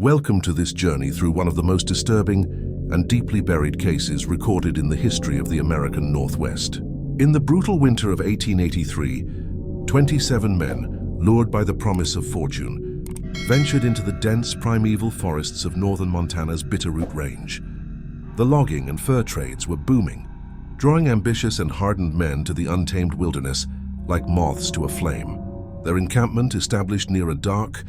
Welcome to this journey through one of the most disturbing and deeply buried cases recorded in the history of the American Northwest. In the brutal winter of 1883, 27 men, lured by the promise of fortune, ventured into the dense primeval forests of northern Montana's Bitterroot Range. The logging and fur trades were booming, drawing ambitious and hardened men to the untamed wilderness like moths to a flame. Their encampment, established near a dark,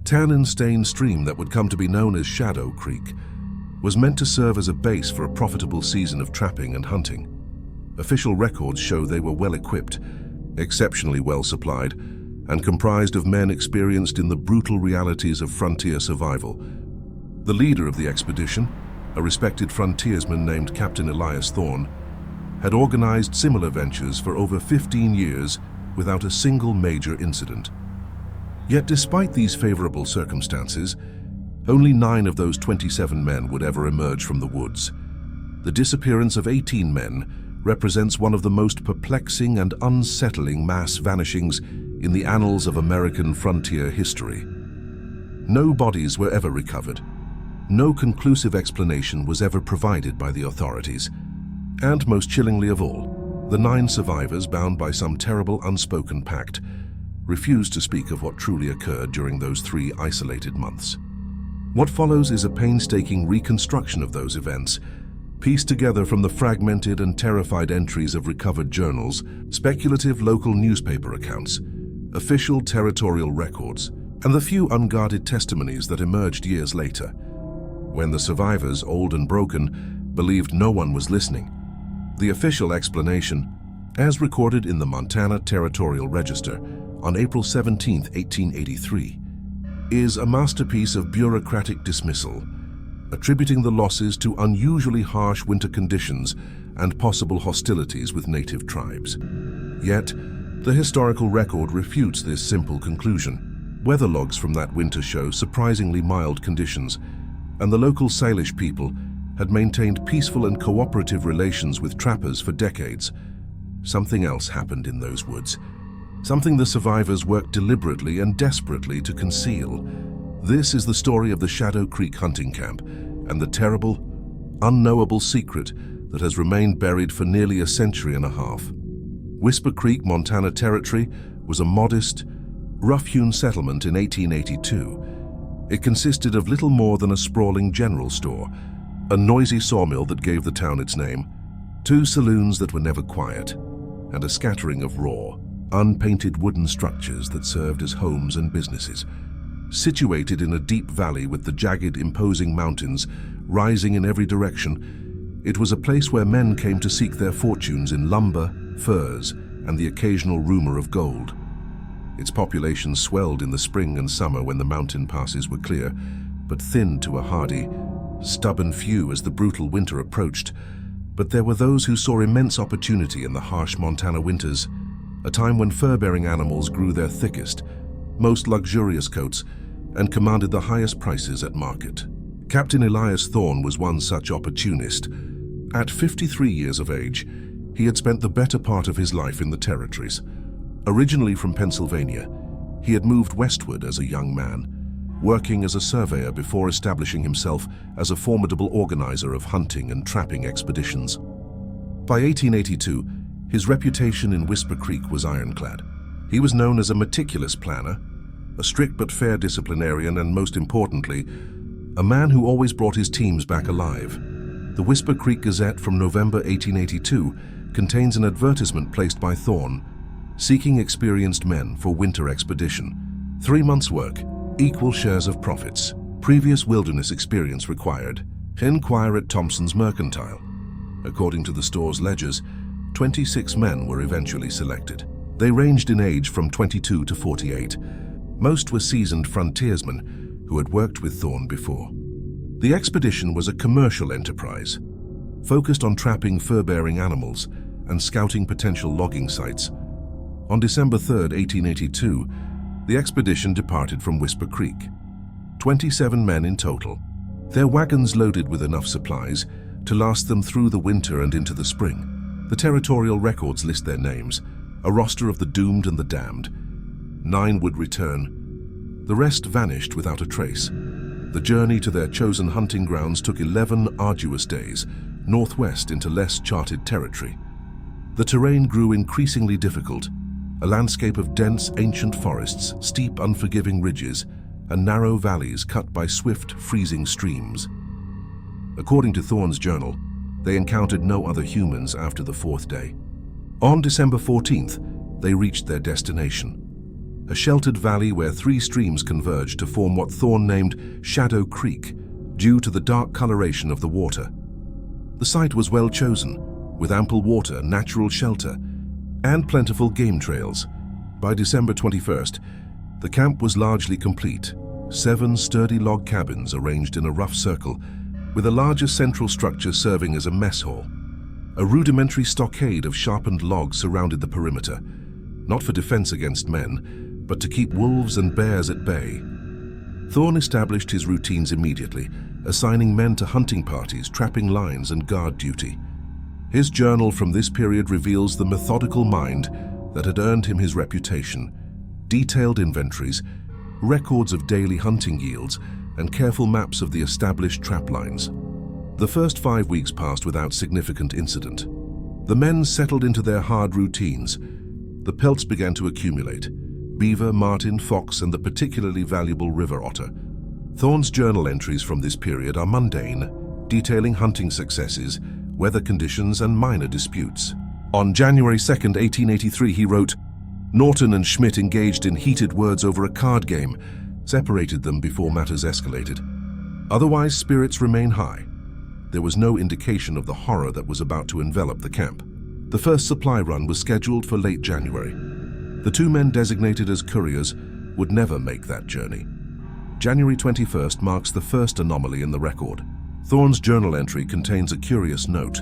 tannin-stained stream that would come to be known as Shadow Creek, was meant to serve as a base for a profitable season of trapping and hunting. Official records show they were well-equipped, exceptionally well-supplied, and comprised of men experienced in the brutal realities of frontier survival. The leader of the expedition, a respected frontiersman named Captain Elias Thorne, had organized similar ventures for over 15 years without a single major incident. Yet despite these favorable circumstances, only 9 of those 27 men would ever emerge from the woods. The disappearance of 18 men represents one of the most perplexing and unsettling mass vanishings in the annals of American frontier history. No bodies were ever recovered. No conclusive explanation was ever provided by the authorities. And most chillingly of all, the 9 survivors, bound by some terrible unspoken pact, refused to speak of what truly occurred during those 3 isolated months. What follows is a painstaking reconstruction of those events, pieced together from the fragmented and terrified entries of recovered journals, speculative local newspaper accounts, official territorial records, and the few unguarded testimonies that emerged years later, when the survivors, old and broken, believed no one was listening. The official explanation, as recorded in the Montana Territorial Register on April 17, 1883, is a masterpiece of bureaucratic dismissal, attributing the losses to unusually harsh winter conditions and possible hostilities with native tribes. Yet, the historical record refutes this simple conclusion. Weather logs from that winter show surprisingly mild conditions, and the local Salish people had maintained peaceful and cooperative relations with trappers for decades. Something else happened in those woods, something the survivors worked deliberately and desperately to conceal. This is the story of the Shadow Creek hunting camp and the terrible, unknowable secret that has remained buried for nearly a century and a half. Whisper Creek, Montana Territory, was a modest, rough-hewn settlement in 1882. It consisted of little more than a sprawling general store, a noisy sawmill that gave the town its name, 2 saloons that were never quiet, and a scattering of raw, unpainted wooden structures that served as homes and businesses. Situated in a deep valley with the jagged, imposing mountains rising in every direction, it was a place where men came to seek their fortunes in lumber, furs, and the occasional rumor of gold. Its population swelled in the spring and summer when the mountain passes were clear, but thinned to a hardy, stubborn few as the brutal winter approached. But there were those who saw immense opportunity in the harsh Montana winters, a time when fur-bearing animals grew their thickest, most luxurious coats, and commanded the highest prices at market. Captain Elias Thorne was one such opportunist. At 53 years of age, he had spent the better part of his life in the territories. Originally from Pennsylvania, he had moved westward as a young man, working as a surveyor before establishing himself as a formidable organizer of hunting and trapping expeditions. By 1882, his reputation in Whisper Creek was ironclad. He was known as a meticulous planner, a strict but fair disciplinarian, and most importantly, a man who always brought his teams back alive. The Whisper Creek Gazette from November 1882 contains an advertisement placed by Thorne, seeking experienced men for winter expedition. 3 months' work, equal shares of profits. Previous wilderness experience required. Inquire at Thompson's Mercantile. According to the store's ledgers, 26 men were eventually selected. They ranged in age from 22 to 48. Most were seasoned frontiersmen who had worked with Thorne before. The expedition was a commercial enterprise, focused on trapping fur-bearing animals and scouting potential logging sites. On December 3, 1882, the expedition departed from Whisper Creek. 27 men in total, their wagons loaded with enough supplies to last them through the winter and into the spring. The territorial records list their names, a roster of the doomed and the damned. 9 would return. The rest vanished without a trace. The journey to their chosen hunting grounds took 11 arduous days, northwest into less charted territory. The terrain grew increasingly difficult, a landscape of dense, ancient forests, steep, unforgiving ridges, and narrow valleys cut by swift, freezing streams. According to Thorne's journal, they encountered no other humans after the 4th day. On December 14th, they reached their destination, a sheltered valley where 3 streams converged to form what Thorne named Shadow Creek, due to the dark coloration of the water. The site was well chosen, with ample water, natural shelter, and plentiful game trails. By December 21st, the camp was largely complete, 7 sturdy log cabins arranged in a rough circle, with a larger central structure serving as a mess hall. A rudimentary stockade of sharpened logs surrounded the perimeter, not for defense against men, but to keep wolves and bears at bay. Thorne established his routines immediately, assigning men to hunting parties, trapping lines, and guard duty. His journal from this period reveals the methodical mind that had earned him his reputation. Detailed inventories, records of daily hunting yields, and careful maps of the established trap lines. The first 5 weeks passed without significant incident. The men settled into their hard routines. The pelts began to accumulate: beaver, marten, fox, and the particularly valuable river otter. Thorne's journal entries from this period are mundane, detailing hunting successes, weather conditions, and minor disputes. On January 2nd, 1883, he wrote, "Norton and Schmidt engaged in heated words over a card game, separated them before matters escalated. Otherwise, spirits remain high." There was no indication of the horror that was about to envelop the camp. The first supply run was scheduled for late January. The 2 men designated as couriers would never make that journey. January 21st marks the first anomaly in the record. Thorne's journal entry contains a curious note.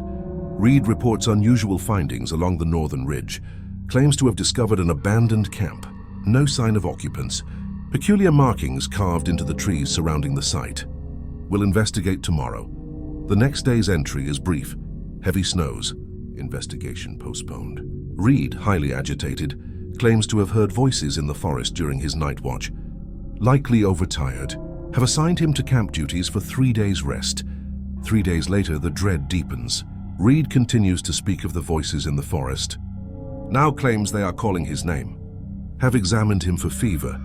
Reed reports unusual findings along the northern ridge, claims to have discovered an abandoned camp, no sign of occupants, peculiar markings carved into the trees surrounding the site. "Will investigate tomorrow." The next day's entry is brief: heavy snows. Investigation postponed. Reed, highly agitated, claims to have heard voices in the forest during his night watch. Likely overtired, have assigned him to camp duties for 3 days' rest. 3 days later, the dread deepens. Reed continues to speak of the voices in the forest. Now claims they are calling his name. Have examined him for fever.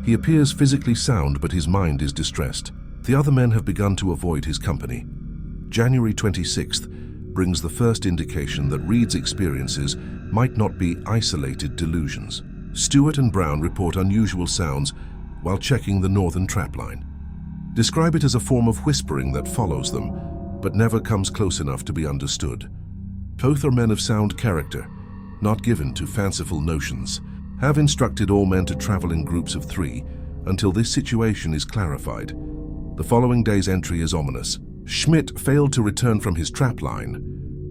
He appears physically sound, but his mind is distressed. The other men have begun to avoid his company. January 26th brings the first indication that Reed's experiences might not be isolated delusions. Stewart and Brown report unusual sounds while checking the northern trapline. Describe it as a form of whispering that follows them, but never comes close enough to be understood. Both are men of sound character, not given to fanciful notions. Have instructed all men to travel in groups of 3 until this situation is clarified. The following day's entry is ominous. Schmidt failed to return from his trap line.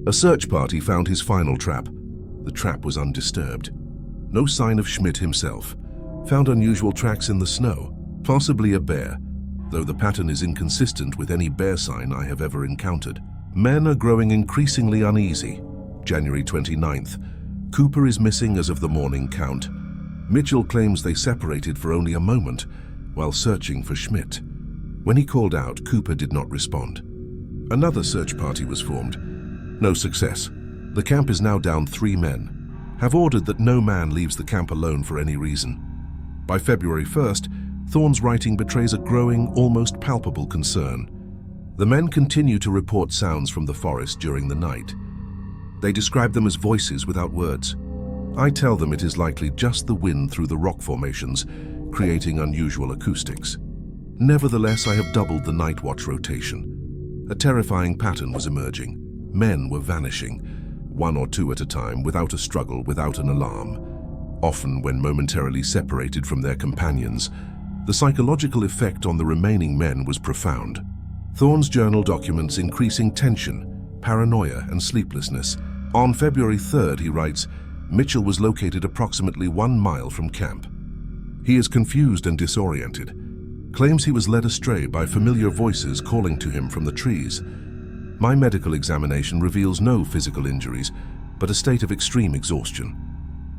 A search party found his final trap. The trap was undisturbed. No sign of Schmidt himself. Found unusual tracks in the snow, possibly a bear, though the pattern is inconsistent with any bear sign I have ever encountered. Men are growing increasingly uneasy. January 29th. Cooper is missing as of the morning count. Mitchell claims they separated for only a moment while searching for Schmidt. When he called out, Cooper did not respond. Another search party was formed. No success. The camp is now down 3 men. Have ordered that no man leaves the camp alone for any reason. By February 1st, Thorne's writing betrays a growing, almost palpable concern. The men continue to report sounds from the forest during the night. They describe them as voices without words. I tell them it is likely just the wind through the rock formations, creating unusual acoustics. Nevertheless, I have doubled the night watch rotation. A terrifying pattern was emerging. Men were vanishing, 1 or 2 at a time, without a struggle, without an alarm. Often when momentarily separated from their companions, the psychological effect on the remaining men was profound. Thorne's journal documents increasing tension, paranoia, and sleeplessness. On February 3rd, he writes, Mitchell was located approximately 1 mile from camp. He is confused and disoriented. Claims he was led astray by familiar voices calling to him from the trees. My medical examination reveals no physical injuries, but a state of extreme exhaustion.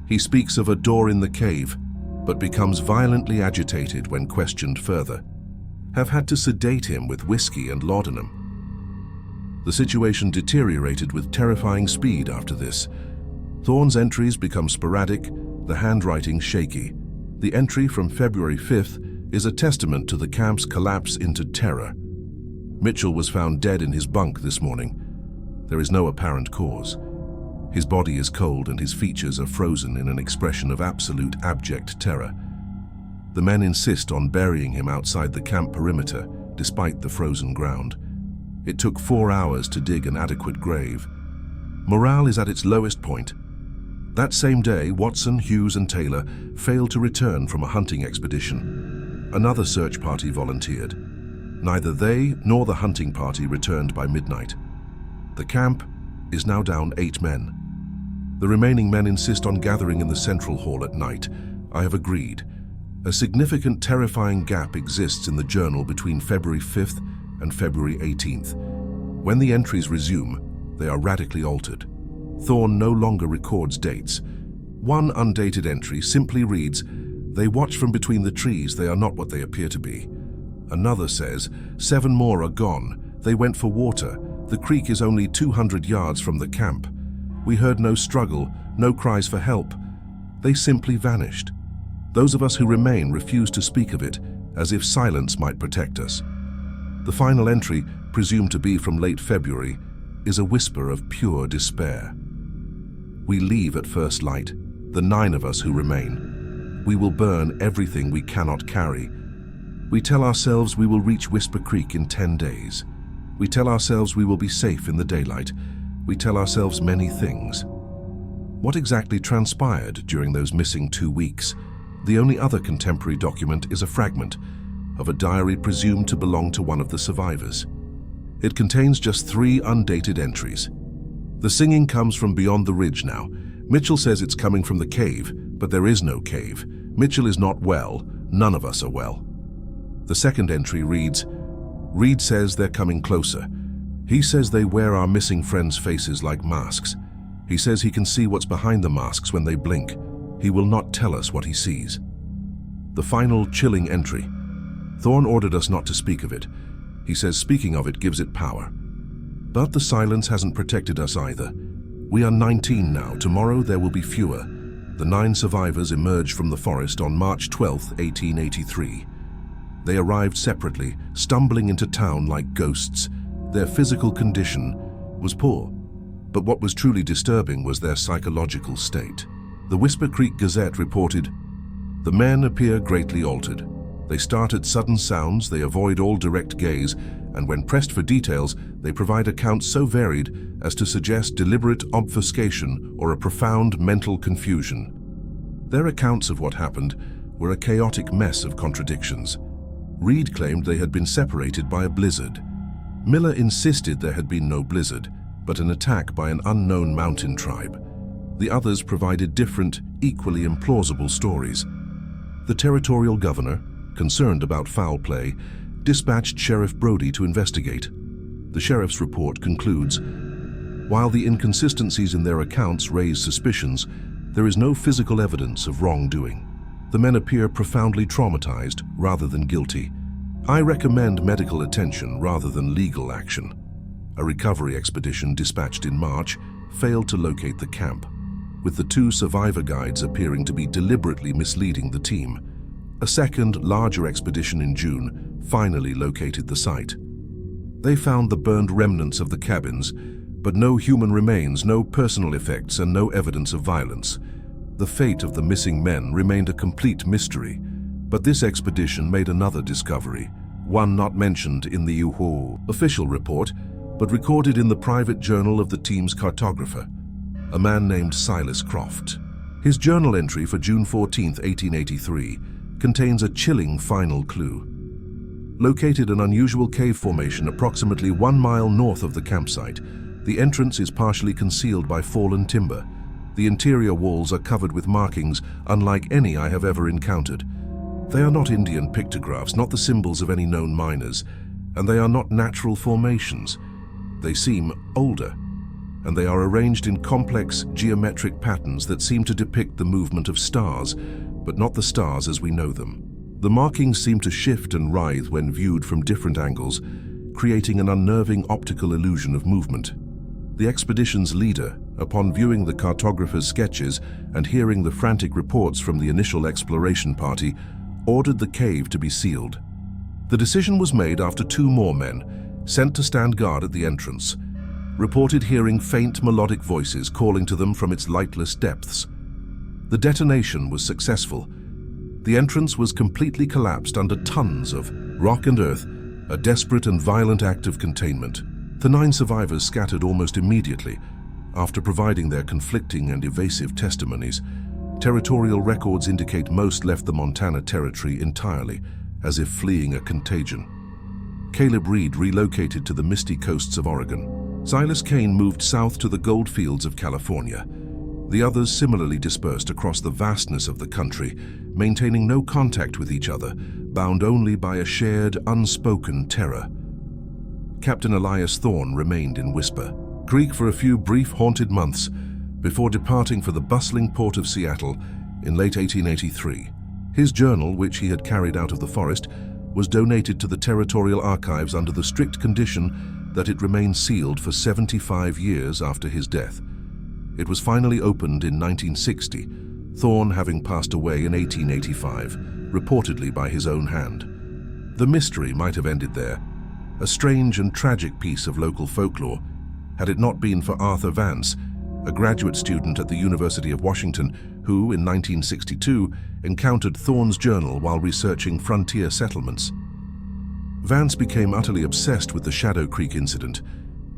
He speaks of a door in the cave, but becomes violently agitated when questioned further. have had to sedate him with whiskey and laudanum. The situation deteriorated with terrifying speed after this. Thorne's entries become sporadic, the handwriting shaky. The entry from February 5th is a testament to the camp's collapse into terror. Mitchell was found dead in his bunk this morning. There is no apparent cause. His body is cold and his features are frozen in an expression of absolute abject terror. The men insist on burying him outside the camp perimeter, despite the frozen ground. It took 4 hours to dig an adequate grave. Morale is at its lowest point. That same day, Watson, Hughes, and Taylor failed to return from a hunting expedition. Another search party volunteered. Neither they nor the hunting party returned by midnight. The camp is now down 8 men. The remaining men insist on gathering in the central hall at night. I have agreed. A significant, terrifying gap exists in the journal between February 5th and February 18th. When the entries resume, they are radically altered. Thorne no longer records dates. One undated entry simply reads, "They watch from between the trees, they are not what they appear to be." Another says, "7 more are gone. They went for water. The creek is only 200 yards from the camp. We heard no struggle, no cries for help. They simply vanished." Those of us who remain refuse to speak of it, as if silence might protect us. The final entry, presumed to be from late February, is a whisper of pure despair. "We leave at first light, the 9 of us who remain. We will burn everything we cannot carry. We tell ourselves we will reach Whisper Creek in 10 days. We tell ourselves we will be safe in the daylight. We tell ourselves many things." What exactly transpired during those missing 2 weeks? The only other contemporary document is a fragment of a diary presumed to belong to one of the survivors. It contains just 3 undated entries. The singing comes from beyond the ridge now. Mitchell says it's coming from the cave, but there is no cave. Mitchell is not well. None of us are well. The second entry reads, "Reed says they're coming closer. He says they wear our missing friends' faces like masks. He says he can see what's behind the masks when they blink. He will not tell us what he sees." The final chilling entry. Thorne ordered us not to speak of it. He says speaking of it gives it power. But the silence hasn't protected us either. We are 19 now. Tomorrow there will be fewer. The 9 survivors emerged from the forest on March 12, 1883. They arrived separately, stumbling into town like ghosts. Their physical condition was poor, but what was truly disturbing was their psychological state. The Whisper Creek Gazette reported, "The men appear greatly altered. They start at sudden sounds, they avoid all direct gaze, and when pressed for details, they provide accounts so varied as to suggest deliberate obfuscation or a profound mental confusion." Their accounts of what happened were a chaotic mess of contradictions. Reed claimed they had been separated by a blizzard. Miller insisted there had been no blizzard, but an attack by an unknown mountain tribe. The others provided different, equally implausible stories. The territorial governor, concerned about foul play, dispatched Sheriff Brody to investigate. The sheriff's report concludes, "While the inconsistencies in their accounts raise suspicions, there is no physical evidence of wrongdoing. The men appear profoundly traumatized rather than guilty. I recommend medical attention rather than legal action." A recovery expedition dispatched in March failed to locate the camp, with the 2 survivor guides appearing to be deliberately misleading the team. A second, larger expedition in June finally located the site. They found the burned remnants of the cabins, but no human remains, no personal effects, and no evidence of violence. The fate of the missing men remained a complete mystery, but this expedition made another discovery, one not mentioned in the official report, but recorded in the private journal of the team's cartographer, a man named Silas Croft. His journal entry for June 14, 1883, contains a chilling final clue. Located an unusual cave formation approximately 1 mile north of the campsite, the entrance is partially concealed by fallen timber. The interior walls are covered with markings unlike any I have ever encountered. They are not Indian pictographs, not the symbols of any known miners, and they are not natural formations. They seem older, and they are arranged in complex geometric patterns that seem to depict the movement of stars, but not the stars as we know them. The markings seem to shift and writhe when viewed from different angles, creating an unnerving optical illusion of movement. The expedition's leader, upon viewing the cartographer's sketches and hearing the frantic reports from the initial exploration party, ordered the cave to be sealed. The decision was made after 2 more men, sent to stand guard at the entrance, reported hearing faint melodic voices calling to them from its lightless depths. The detonation was successful. The entrance was completely collapsed under tons of rock and earth, a desperate and violent act of containment. The 9 survivors scattered almost immediately. After providing their conflicting and evasive testimonies, territorial records indicate most left the Montana Territory entirely, as if fleeing a contagion. Caleb Reed relocated to the misty coasts of Oregon. Silas Kane moved south to the gold fields of California. The others similarly dispersed across the vastness of the country, maintaining no contact with each other, bound only by a shared, unspoken terror. Captain Elias Thorne remained in Whisper Creek for a few brief haunted months before departing for the bustling port of Seattle in late 1883. His journal, which he had carried out of the forest, was donated to the Territorial Archives under the strict condition that it remain sealed for 75 years after his death. It was finally opened in 1960, Thorne having passed away in 1885, reportedly by his own hand. The mystery might have ended there, a strange and tragic piece of local folklore, had it not been for Arthur Vance, a graduate student at the University of Washington who, in 1962, encountered Thorne's journal while researching frontier settlements. Vance became utterly obsessed with the Shadow Creek incident.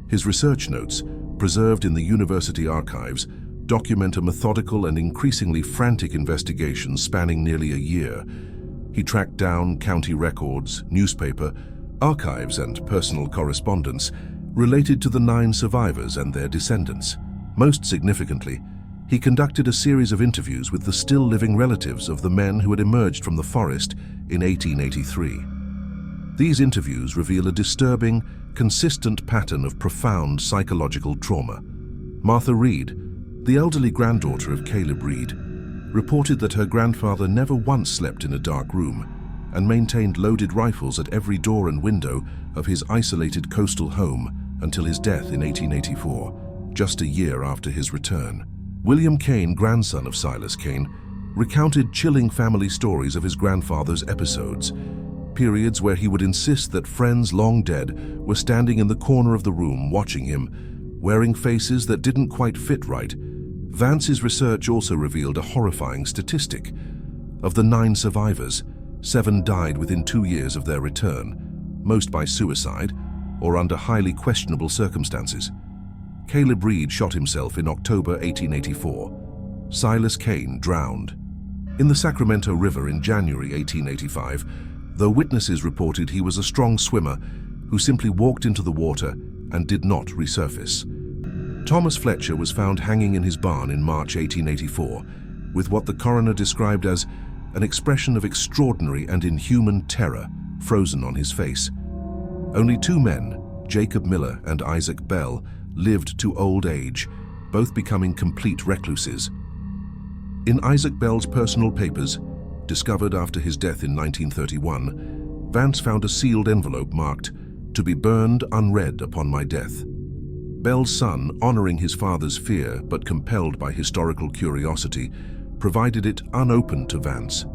His research notes, preserved in the university archives, document a methodical and increasingly frantic investigation spanning nearly a year. He tracked down county records, newspaper, archives, and personal correspondence related to the 9 survivors and their descendants. Most significantly, he conducted a series of interviews with the still-living relatives of the men who had emerged from the forest in 1883. These interviews reveal a disturbing, consistent pattern of profound psychological trauma. Martha Reed, the elderly granddaughter of Caleb Reed, reported that her grandfather never once slept in a dark room and maintained loaded rifles at every door and window of his isolated coastal home until his death in 1884, just a year after his return. William Kane, grandson of Silas Kane, recounted chilling family stories of his grandfather's episodes, periods where he would insist that friends long dead were standing in the corner of the room watching him, wearing faces that didn't quite fit right. Vance's research also revealed a horrifying statistic. Of the 9 survivors, 7 died within 2 years of their return, most by suicide or under highly questionable circumstances. Caleb Reed shot himself in October 1884. Silas Kane drowned in the Sacramento River in January 1885, though witnesses reported he was a strong swimmer who simply walked into the water and did not resurface. Thomas Fletcher was found hanging in his barn in March 1884, with what the coroner described as an expression of extraordinary and inhuman terror frozen on his face. Only 2 men, Jacob Miller and Isaac Bell, lived to old age, both becoming complete recluses. In Isaac Bell's personal papers, discovered after his death in 1931, Vance found a sealed envelope marked, "To be burned unread upon my death." Bell's son, honoring his father's fear but compelled by historical curiosity, provided it unopened to Vance.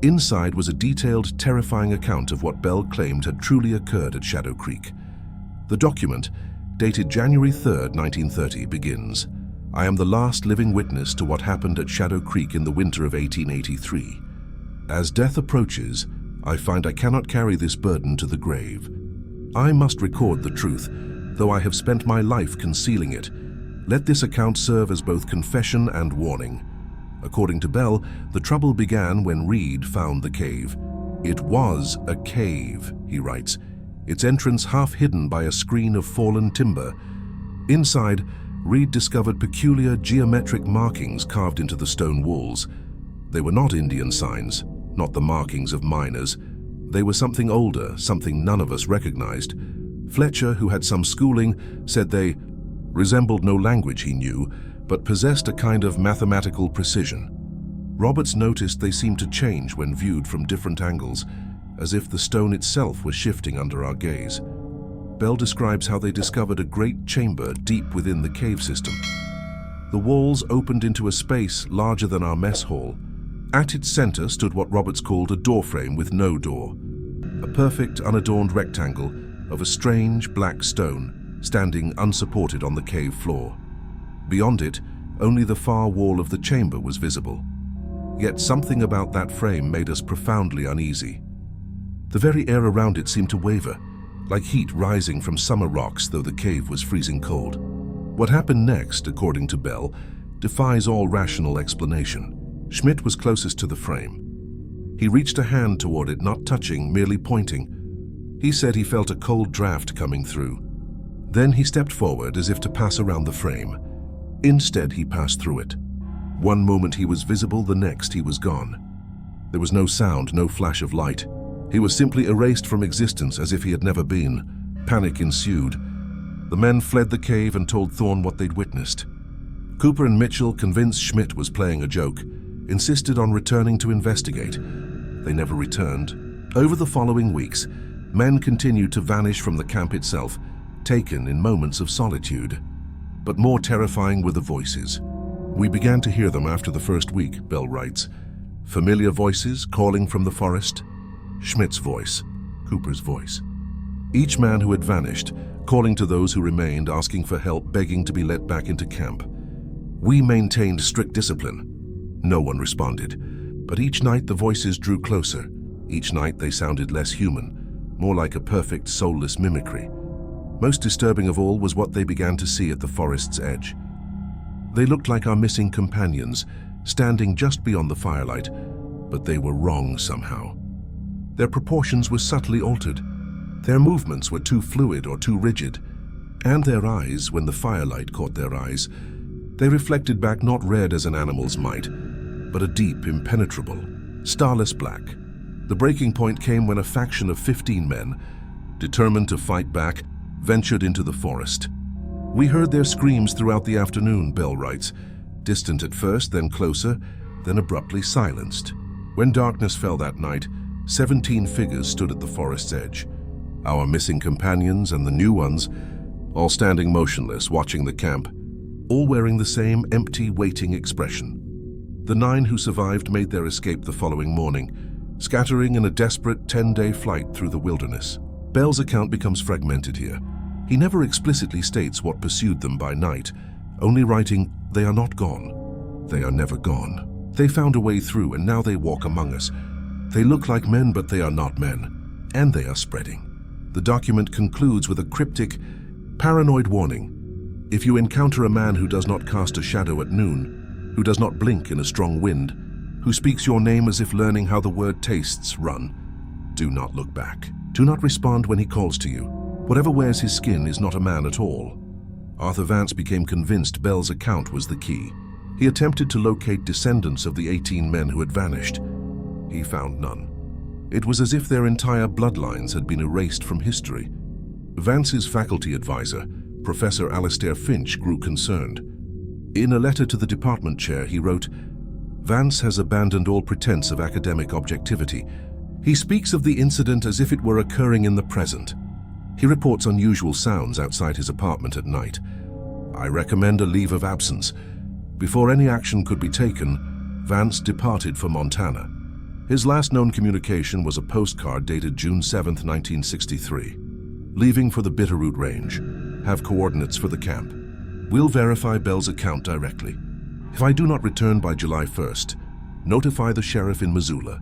Inside was a detailed, terrifying account of what Bell claimed had truly occurred at Shadow Creek. The document, dated January 3, 1930, begins, "I am the last living witness to what happened at Shadow Creek in the winter of 1883. As death approaches, I find I cannot carry this burden to the grave. I must record the truth, though I have spent my life concealing it. Let this account serve as both confession and warning." According to Bell, the trouble began when Reed found the cave. "It was a cave," he writes, its entrance half hidden by a screen of fallen timber. Inside, Reed discovered peculiar geometric markings carved into the stone walls. They were not Indian signs, not the markings of miners. They were something older, something none of us recognized. Fletcher, who had some schooling, said they resembled no language he knew, but possessed a kind of mathematical precision. Roberts noticed they seemed to change when viewed from different angles, as if the stone itself was shifting under our gaze. Bell describes how they discovered a great chamber deep within the cave system. The walls opened into a space larger than our mess hall. At its center stood what Roberts called a doorframe with no door, a perfect unadorned rectangle of a strange black stone standing unsupported on the cave floor. Beyond it, only the far wall of the chamber was visible. Yet something about that frame made us profoundly uneasy. The very air around it seemed to waver, like heat rising from summer rocks, though the cave was freezing cold. What happened next, according to Bell, defies all rational explanation. Schmidt was closest to the frame. He reached a hand toward it, not touching, merely pointing. He said he felt a cold draft coming through. Then he stepped forward as if to pass around the frame. Instead, he passed through it. One moment he was visible, the next he was gone. There was no sound, no flash of light. He was simply erased from existence as if he had never been. Panic ensued. The men fled the cave and told Thorne what they'd witnessed. Cooper and Mitchell, convinced Schmidt was playing a joke, insisted on returning to investigate. They never returned. Over the following weeks, men continued to vanish from the camp itself, taken in moments of solitude. But more terrifying were the voices. We began to hear them after the first week, Bell writes. Familiar voices calling from the forest. Schmidt's voice, Cooper's voice. Each man who had vanished, calling to those who remained, asking for help, begging to be let back into camp. We maintained strict discipline. No one responded, but each night the voices drew closer. Each night they sounded less human, more like a perfect, soulless mimicry. Most disturbing of all was what they began to see at the forest's edge. They looked like our missing companions, standing just beyond the firelight, but they were wrong somehow. Their proportions were subtly altered. Their movements were too fluid or too rigid, and their eyes, when the firelight caught their eyes, they reflected back not red as an animal's might, but a deep, impenetrable, starless black. The breaking point came when a faction of 15 men, determined to fight back, ventured into the forest. We heard their screams throughout the afternoon, Bell writes, distant at first, then closer, then abruptly silenced. When darkness fell that night, 17 figures stood at the forest's edge. Our missing companions and the new ones, all standing motionless, watching the camp, all wearing the same empty, waiting expression. The 9 who survived made their escape the following morning, scattering in a desperate 10-day flight through the wilderness. Bell's account becomes fragmented here. He never explicitly states what pursued them by night, only writing, "They are not gone. They are never gone. They found a way through, and now they walk among us. They look like men, but they are not men, and they are spreading." The document concludes with a cryptic, paranoid warning. If you encounter a man who does not cast a shadow at noon, who does not blink in a strong wind, who speaks your name as if learning how the word tastes, run. Do not look back. Do not respond when he calls to you. Whatever wears his skin is not a man at all. Arthur Vance became convinced Bell's account was the key. He attempted to locate descendants of the 18 men who had vanished. He found none. It was as if their entire bloodlines had been erased from history. Vance's faculty advisor, Professor Alastair Finch, grew concerned. In a letter to the department chair, he wrote, "Vance has abandoned all pretense of academic objectivity. He speaks of the incident as if it were occurring in the present. He reports unusual sounds outside his apartment at night. I recommend a leave of absence." Before any action could be taken, Vance departed for Montana. His last known communication was a postcard dated June 7, 1963. "Leaving for the Bitterroot Range. Have coordinates for the camp. Will verify Bell's account directly. If I do not return by July 1st, notify the sheriff in Missoula."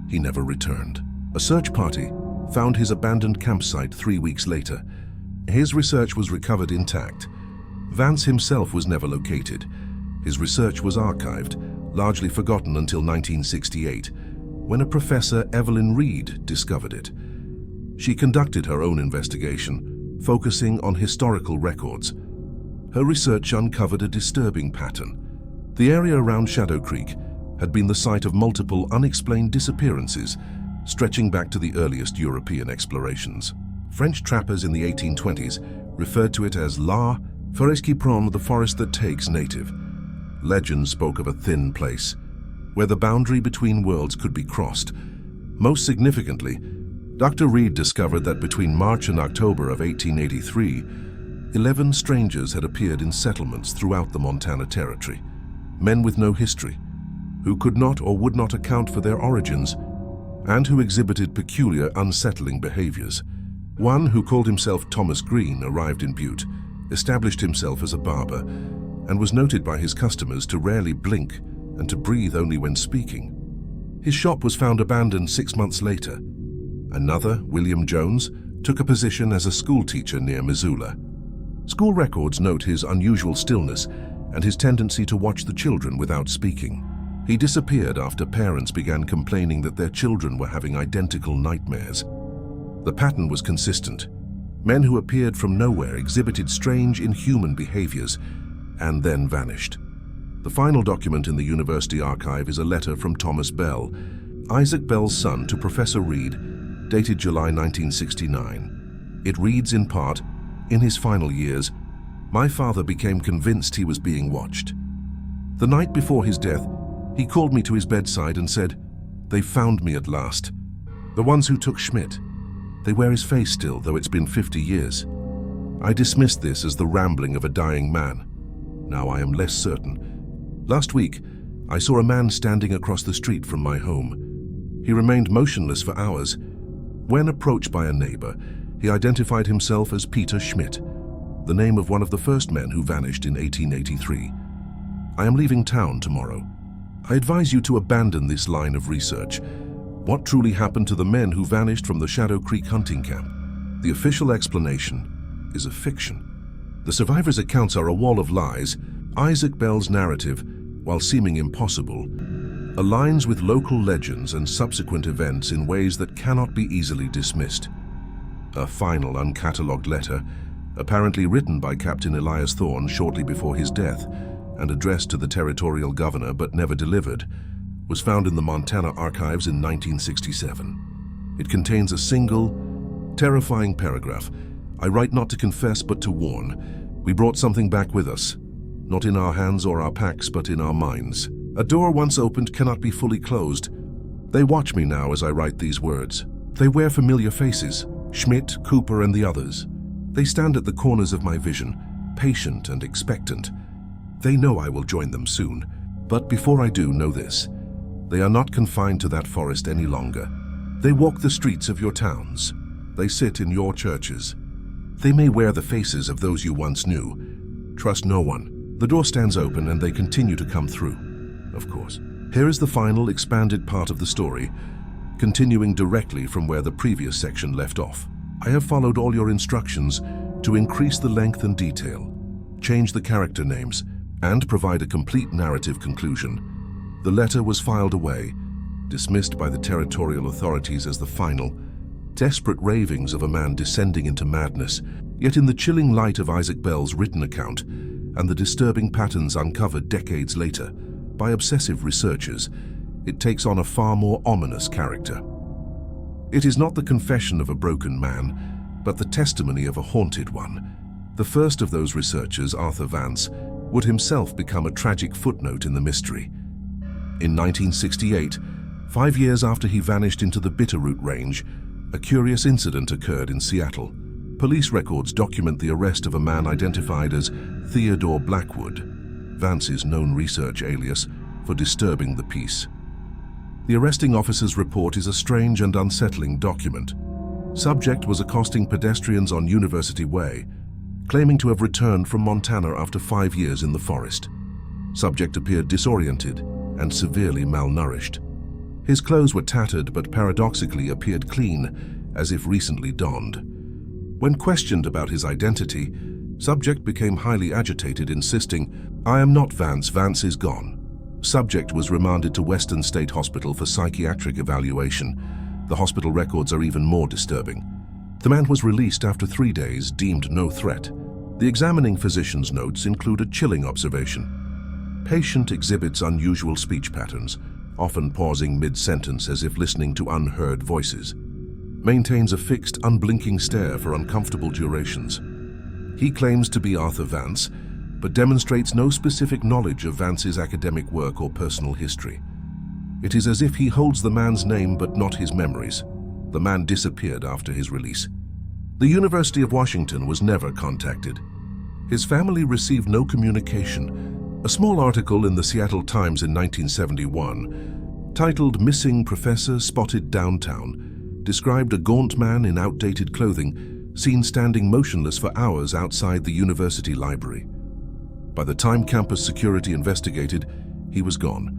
He never returned. A search party found his abandoned campsite 3 weeks later. His research was recovered intact. Vance himself was never located. His research was archived, largely forgotten until 1968, when a Professor Evelyn Reed discovered it. She conducted her own investigation, focusing on historical records. Her research uncovered a disturbing pattern. The area around Shadow Creek had been the site of multiple unexplained disappearances, stretching back to the earliest European explorations. French trappers in the 1820s referred to it as La Forêt qui prend, the forest that takes native. Legend spoke of a thin place, where the boundary between worlds could be crossed. Most significantly, Dr. Reed discovered that between March and October of 1883, 11 strangers had appeared in settlements throughout the Montana Territory, men with no history, who could not or would not account for their origins, and who exhibited peculiar, unsettling behaviors. One, who called himself Thomas Green, arrived in Butte, established himself as a barber, and was noted by his customers to rarely blink and to breathe only when speaking. His shop was found abandoned 6 months later. Another, William Jones, took a position as a schoolteacher near Missoula. School records note his unusual stillness and his tendency to watch the children without speaking. He disappeared after parents began complaining that their children were having identical nightmares. The pattern was consistent. Men who appeared from nowhere exhibited strange, inhuman behaviors and then vanished. The final document in the university archive is a letter from Thomas Bell, Isaac Bell's son, to Professor Reed, dated July 1969. It reads in part, "In his final years, my father became convinced he was being watched. The night before his death, he called me to his bedside and said, 'They found me at last. The ones who took Schmidt. They wear his face still, though it's been 50 years. I dismissed this as the rambling of a dying man. Now I am less certain. Last week, I saw a man standing across the street from my home. He remained motionless for hours. When approached by a neighbor, he identified himself as Peter Schmidt, the name of one of the first men who vanished in 1883. I am leaving town tomorrow. I advise you to abandon this line of research. What truly happened to the men who vanished from the Shadow Creek hunting camp? The official explanation is a fiction. The survivors' accounts are a wall of lies. Isaac Bell's narrative, while seeming impossible, aligns with local legends and subsequent events in ways that cannot be easily dismissed. A final uncatalogued letter, apparently written by Captain Elias Thorne shortly before his death and addressed to the territorial governor but never delivered, was found in the Montana archives in 1967. It contains a single, terrifying paragraph. "I write not to confess but to warn. We brought something back with us, not in our hands or our packs but in our minds. A door once opened cannot be fully closed. They watch me now as I write these words. They wear familiar faces, Schmidt, Cooper, and the others. They stand at the corners of my vision, patient and expectant. They know I will join them soon. But before I do, know this. They are not confined to that forest any longer. They walk the streets of your towns. They sit in your churches. They may wear the faces of those you once knew. Trust no one. The door stands open and they continue to come through." Of course. Here is the final expanded part of the story, continuing directly from where the previous section left off. "I have followed all your instructions to increase the length and detail, change the character names, and provide a complete narrative conclusion. The letter was filed away, dismissed by the territorial authorities as the final, desperate ravings of a man descending into madness. Yet in the chilling light of Isaac Bell's written account and the disturbing patterns uncovered decades later by obsessive researchers, it takes on a far more ominous character. It is not the confession of a broken man, but the testimony of a haunted one. The first of those researchers, Arthur Vance, would himself become a tragic footnote in the mystery. In 1968, 5 years after he vanished into the Bitterroot Range, a curious incident occurred in Seattle. Police records document the arrest of a man identified as Theodore Blackwood, Vance's known research alias, for disturbing the peace. The arresting officer's report is a strange and unsettling document. Subject was accosting pedestrians on University Way, claiming to have returned from Montana after 5 years in the forest. Subject appeared disoriented and severely malnourished. His clothes were tattered but paradoxically appeared clean, as if recently donned. When questioned about his identity, Subject became highly agitated, insisting, "I am not Vance, Vance is gone." Subject was remanded to Western State Hospital for psychiatric evaluation. The hospital records are even more disturbing. The man was released after 3 days, deemed no threat. The examining physician's notes include a chilling observation. Patient exhibits unusual speech patterns, often pausing mid-sentence as if listening to unheard voices. Maintains a fixed, unblinking stare for uncomfortable durations. He claims to be Arthur Vance, but demonstrates no specific knowledge of Vance's academic work or personal history. It is as if he holds the man's name but not his memories. The man disappeared after his release. The University of Washington was never contacted. His family received no communication. A small article in the Seattle Times in 1971, titled "Missing Professor Spotted Downtown," described a gaunt man in outdated clothing seen standing motionless for hours outside the university library. By the time campus security investigated, he was gone.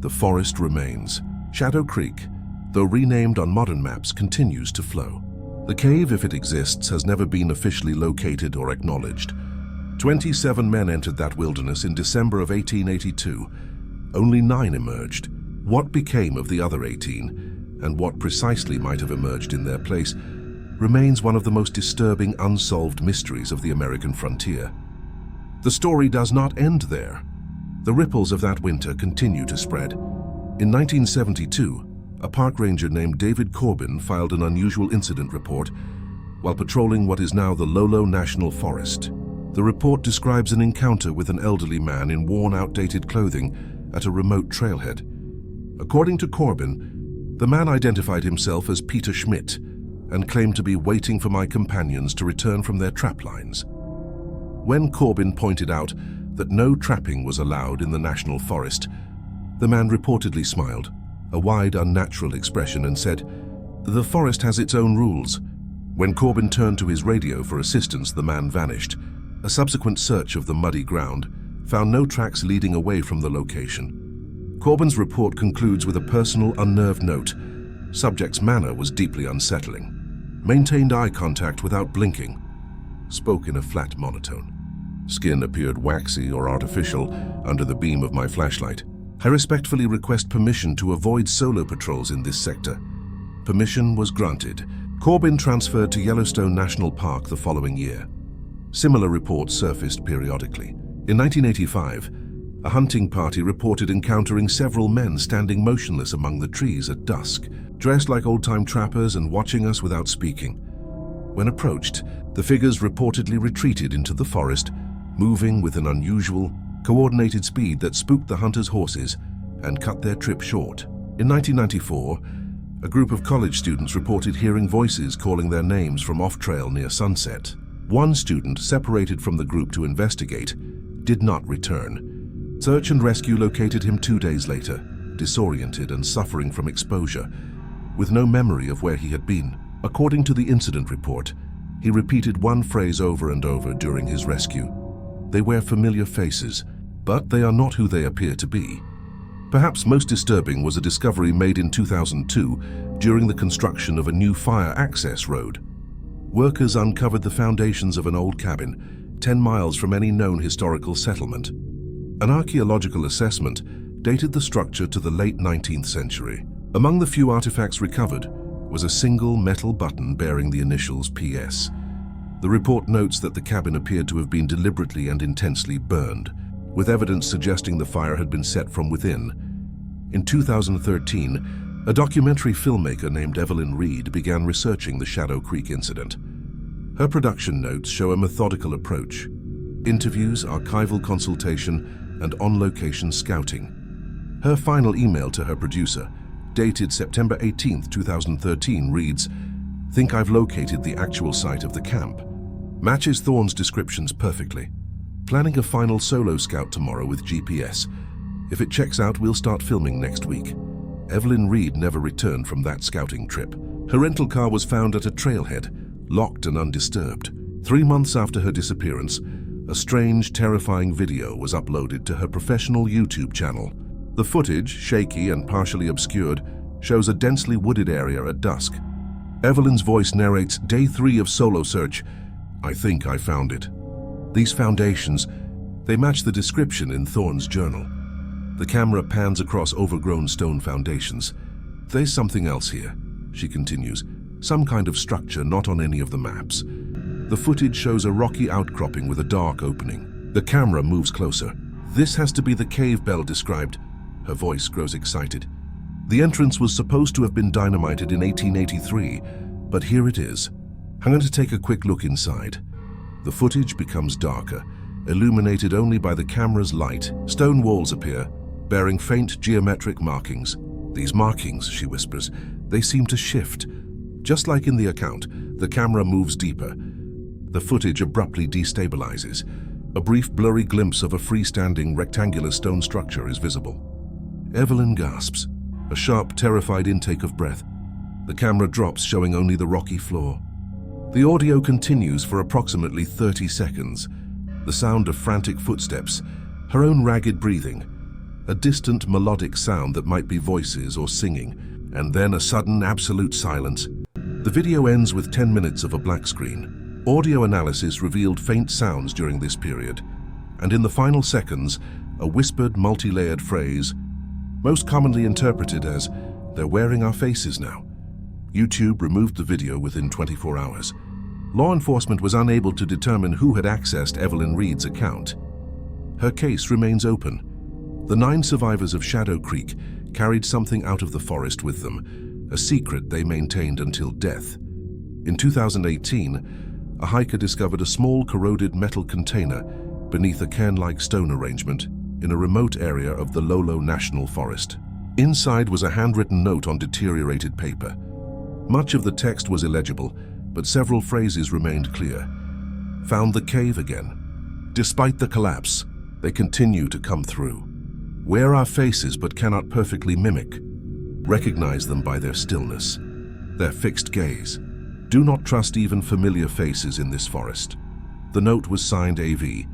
The forest remains. Shadow Creek, though renamed on modern maps, continues to flow. The cave, if it exists, has never been officially located or acknowledged. 27 men entered that wilderness in December of 1882. Only 9 emerged. What became of the other 18, and what precisely might have emerged in their place, remains one of the most disturbing unsolved mysteries of the American frontier. The story does not end there. The ripples of that winter continue to spread. In 1972, a park ranger named David Corbin filed an unusual incident report while patrolling what is now the Lolo National Forest. The report describes an encounter with an elderly man in worn, outdated clothing at a remote trailhead. According to Corbin, the man identified himself as Peter Schmidt and claimed to be waiting for my companions to return from their trap lines. When Corbin pointed out that no trapping was allowed in the national forest, the man reportedly smiled, a wide, unnatural expression, and said, "The forest has its own rules." When Corbin turned to his radio for assistance, the man vanished. A subsequent search of the muddy ground found no tracks leading away from the location. Corbin's report concludes with a personal, unnerved note. Subject's manner was deeply unsettling. Maintained eye contact without blinking. Spoke in a flat monotone. Skin appeared waxy or artificial under the beam of my flashlight. I respectfully request permission to avoid solo patrols in this sector. Permission was granted. Corbin transferred to Yellowstone National Park the following year. Similar reports surfaced periodically. In 1985, a hunting party reported encountering several men standing motionless among the trees at dusk, dressed like old-time trappers and watching us without speaking. When approached, the figures reportedly retreated into the forest, moving with an unusual, coordinated speed that spooked the hunters' horses and cut their trip short. In 1994, a group of college students reported hearing voices calling their names from off-trail near sunset. One student, separated from the group to investigate, did not return. Search and rescue located him 2 days later, disoriented and suffering from exposure, with no memory of where he had been. According to the incident report, he repeated one phrase over and over during his rescue. "They wear familiar faces, but they are not who they appear to be." Perhaps most disturbing was a discovery made in 2002 during the construction of a new fire access road. Workers uncovered the foundations of an old cabin 10 miles from any known historical settlement. An archaeological assessment dated the structure to the late 19th century. Among the few artifacts recovered was a single metal button bearing the initials PS. The report notes that the cabin appeared to have been deliberately and intensely burned, with evidence suggesting the fire had been set from within. In 2013, a documentary filmmaker named Evelyn Reed began researching the Shadow Creek incident. Her production notes show a methodical approach: interviews, archival consultation, and on-location scouting. Her final email to her producer, dated September 18, 2013, reads, "Think I've located the actual site of the camp. Matches Thorne's descriptions perfectly. Planning a final solo scout tomorrow with GPS. If it checks out, we'll start filming next week." Evelyn Reed never returned from that scouting trip. Her rental car was found at a trailhead, locked and undisturbed. 3 months after her disappearance, a strange, terrifying video was uploaded to her professional YouTube channel. The footage, shaky and partially obscured, shows a densely wooded area at dusk. Evelyn's voice narrates, "Day 3 of solo search. I think I found it." These foundations, they match the description in Thorne's journal. The camera pans across overgrown stone foundations. "There's something else here," she continues. "Some kind of structure not on any of the maps." The footage shows a rocky outcropping with a dark opening. The camera moves closer. "This has to be the cave Belle described." Her voice grows excited. "The entrance was supposed to have been dynamited in 1883, but here it is. I'm going to take a quick look inside." The footage becomes darker, illuminated only by the camera's light. Stone walls appear, bearing faint geometric markings. "These markings," she whispers, "they seem to shift. Just like in the account, the camera moves deeper. The footage abruptly destabilizes. A brief blurry glimpse of a freestanding rectangular stone structure is visible." Evelyn gasps, a sharp, terrified intake of breath. The camera drops, showing only the rocky floor. The audio continues for approximately 30 seconds. The sound of frantic footsteps, her own ragged breathing, a distant melodic sound that might be voices or singing, and then a sudden absolute silence. The video ends with 10 minutes of a black screen. Audio analysis revealed faint sounds during this period, and in the final seconds, a whispered, multi-layered phrase, most commonly interpreted as, "They're wearing our faces now." YouTube removed the video within 24 hours. Law enforcement was unable to determine who had accessed Evelyn Reed's account. Her case remains open. The 9 survivors of Shadow Creek carried something out of the forest with them, a secret they maintained until death. In 2018, a hiker discovered a small corroded metal container beneath a cairn-like stone arrangement in a remote area of the Lolo National Forest. Inside was a handwritten note on deteriorated paper. Much of the text was illegible, but several phrases remained clear. "Found the cave again. Despite the collapse, they continue to come through. Wear our faces but cannot perfectly mimic. Recognize them by their stillness, their fixed gaze. Do not trust even familiar faces in this forest." The note was signed AV.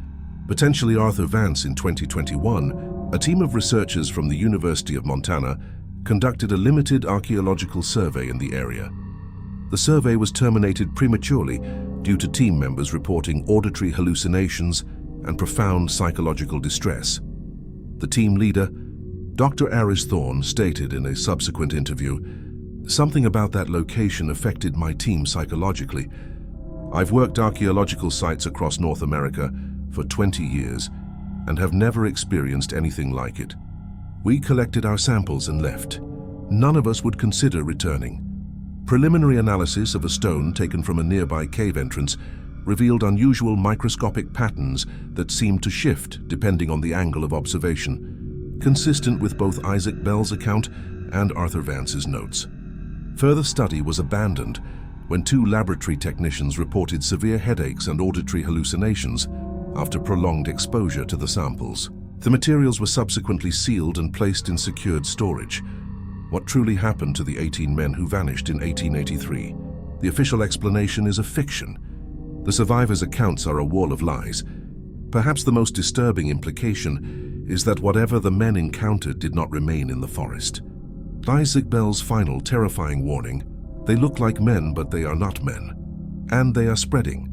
Potentially Arthur Vance. In 2021, a team of researchers from the University of Montana conducted a limited archaeological survey in the area. The survey was terminated prematurely due to team members reporting auditory hallucinations and profound psychological distress. The team leader, Dr. Aris Thorne, stated in a subsequent interview, "Something about that location affected my team psychologically. I've worked archaeological sites across North America for 20 years and have never experienced anything like it. We collected our samples and left. None of us would consider returning." Preliminary analysis of a stone taken from a nearby cave entrance revealed unusual microscopic patterns that seemed to shift depending on the angle of observation, consistent with both Isaac Bell's account and Arthur Vance's notes. Further study was abandoned when 2 laboratory technicians reported severe headaches and auditory hallucinations after prolonged exposure to the samples. The materials were subsequently sealed and placed in secured storage. What truly happened to the 18 men who vanished in 1883? The official explanation is a fiction. The survivors' accounts are a wall of lies. Perhaps the most disturbing implication is that whatever the men encountered did not remain in the forest. Isaac Bell's final terrifying warning, "They look like men, but they are not men, and they are spreading,"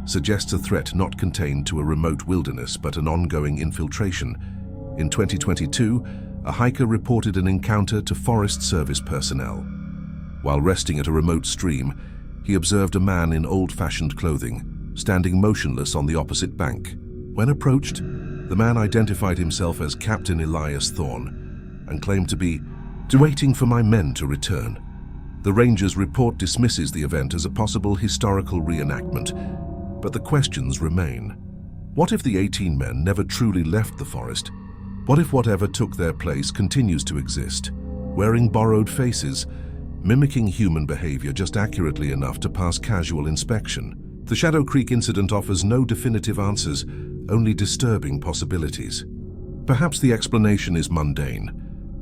suggests a threat not contained to a remote wilderness but an ongoing infiltration. In 2022, a hiker reported an encounter to Forest Service personnel. While resting at a remote stream, he observed a man in old-fashioned clothing, standing motionless on the opposite bank. When approached, the man identified himself as Captain Elias Thorne and claimed to be waiting for my men to return. The ranger's report dismisses the event as a possible historical reenactment, but the questions remain. What if the 18 men never truly left the forest? What if whatever took their place continues to exist, wearing borrowed faces, mimicking human behavior just accurately enough to pass casual inspection? The Shadow Creek incident offers no definitive answers, only disturbing possibilities. Perhaps the explanation is mundane: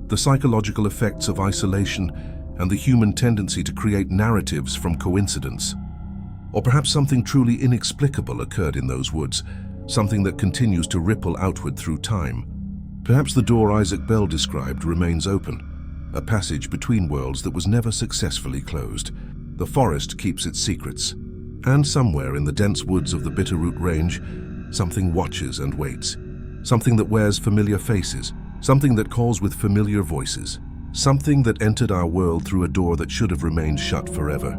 the psychological effects of isolation and the human tendency to create narratives from coincidence. Or perhaps something truly inexplicable occurred in those woods, something that continues to ripple outward through time. Perhaps the door Isaac Bell described remains open, a passage between worlds that was never successfully closed. The forest keeps its secrets, and somewhere in the dense woods of the Bitterroot Range, something watches and waits. Something that wears familiar faces, something that calls with familiar voices, something that entered our world through a door that should have remained shut forever.